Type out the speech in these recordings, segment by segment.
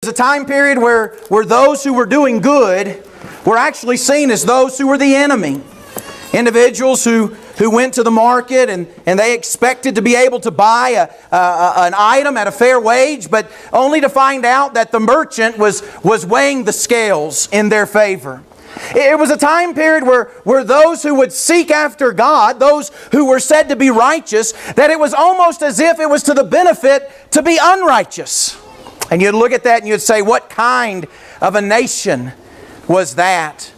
a time period where those who were doing good were actually seen as those who were the enemy. Individuals who went to the market and they expected to be able to buy an item at a fair wage, but only to find out that the merchant was weighing the scales in their favor. It was a time period where those who would seek after God, those who were said to be righteous, that it was almost as if it was to the benefit to be unrighteous. And you'd look at that and you'd say, what kind of a nation was that?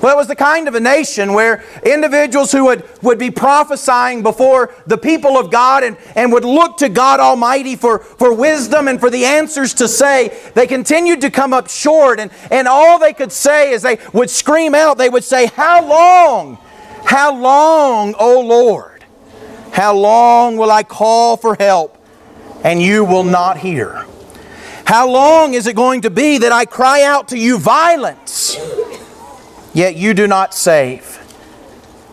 Well, it was the kind of a nation where individuals who would be prophesying before the people of God and would look to God Almighty for wisdom and for the answers to say, they continued to come up short. And all they could say is they would scream out, they would say, how long, O Lord? How long will I call for help and you will not hear? How long is it going to be that I cry out to you violence, yet you do not save?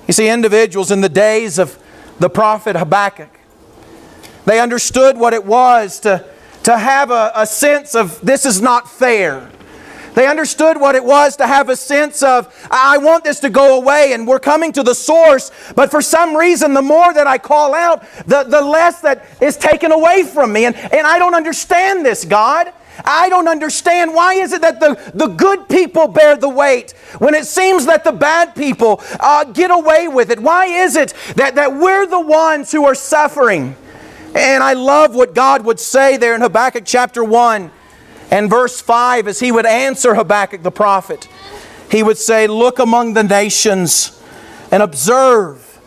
You see, individuals in the days of the prophet Habakkuk, they understood what it was to have a sense of this is not fair. They understood what it was to have a sense of, I want this to go away and we're coming to the source, but for some reason the more that I call out, the less that is taken away from me. And I don't understand this, God. I don't understand. Why is it that the good people bear the weight when it seems that the bad people get away with it? Why is it that we're the ones who are suffering? And I love what God would say there in Habakkuk chapter 1 and verse 5 as He would answer Habakkuk the prophet. He would say, look among the nations and observe,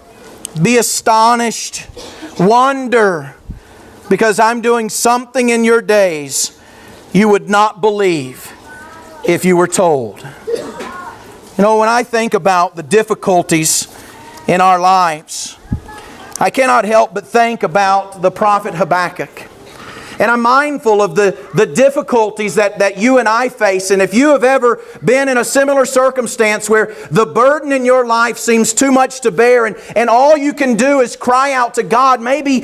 be astonished, wonder, because I'm doing something in your days you would not believe if you were told. You know, when I think about the difficulties in our lives, I cannot help but think about the prophet Habakkuk. And I'm mindful of the difficulties that you and I face. And if you have ever been in a similar circumstance where the burden in your life seems too much to bear and all you can do is cry out to God, maybe